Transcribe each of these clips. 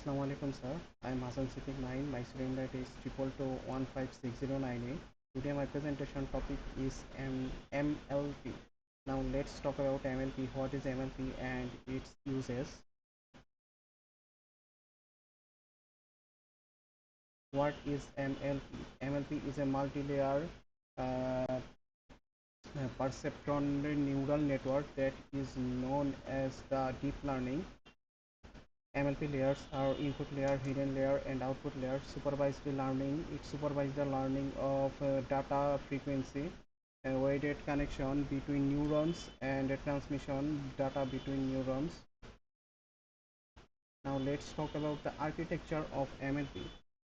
Assalamu alaikum sir. I am Hassan Sifik 9. My student that is 222156098. Today my presentation topic is MLP. Now let's talk about MLP. What is MLP and its uses? What is MLP? MLP is a multi-layer uh, perceptron neural network that is known as the deep learning. MLP layers are input layer, hidden layer, and output layer. Supervised learning, it supervises the learning of data frequency, a weighted connection between neurons, and a transmission data between neurons. Now let's talk about the architecture of MLP.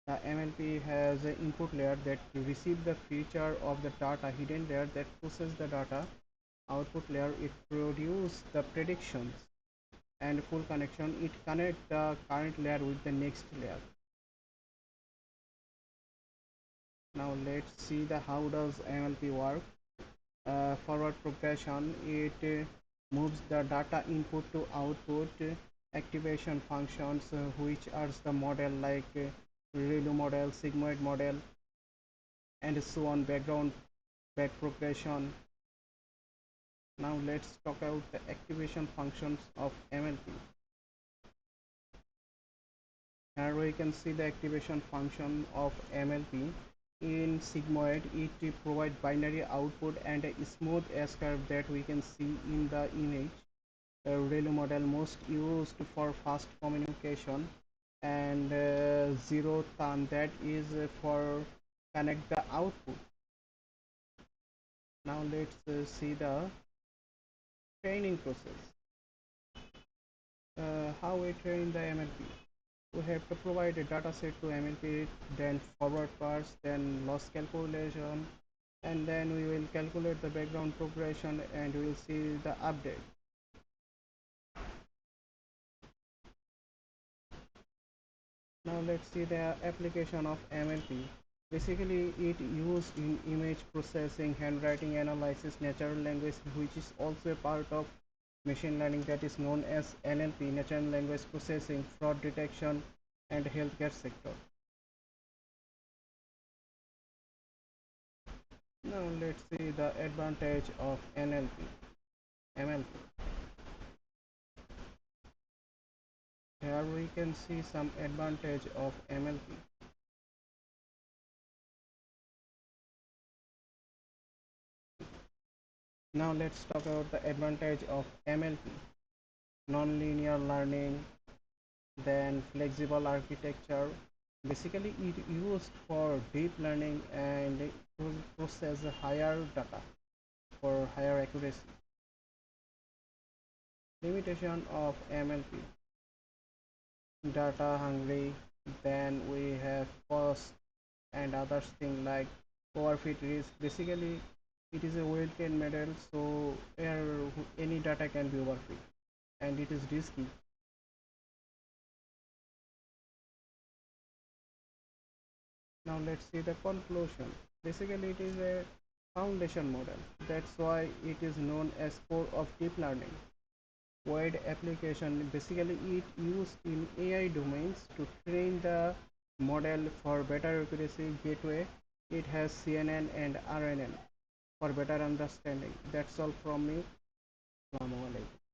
The MLP has an input layer that receives the feature of the data, hidden layer that processes the data, output layer it produces the predictions, and full connection it connects the current layer with the next layer. Now let's see the how does MLP work. Forward progression, it moves the data input to output. Activation functions, which are the model like ReLU model, sigmoid model, and so on. Background back progression. Now let's talk about the activation functions of MLP. Here we can see the activation function of MLP. In sigmoid, it provides binary output and a smooth S curve that we can see in the image. A ReLU model most used for fast communication, and zero turn that is for connect the output. Now let's see the training process. How we train the MLP. We have to provide a data set to MLP, then forward parse, then loss calculation, and then we will calculate the background progression and we will see the update. Now let's see the application of MLP. Basically it used in image processing, handwriting analysis, natural language, which is also a part of machine learning, that is known as NLP, natural language processing, fraud detection, and healthcare sector. Now let's see the advantage of MLP. Here we can see some advantage of MLP. Now let's talk about the advantage of MLP. Non-linear learning, then flexible architecture. Basically it used for deep learning and it will process higher data for higher accuracy. Limitation of MLP: data hungry, then we have cost and others thing like overfit risk. Basically it is a well trained model, so any data can be overfit and it is risky. Now let's see the conclusion. Basically it is a foundation model, that's why it is known as core of deep learning. Wide application, basically it used in AI domains to train the model for better accuracy. Gateway, it has CNN and RNN for better understanding. That's all from me. Assalamu alaikum.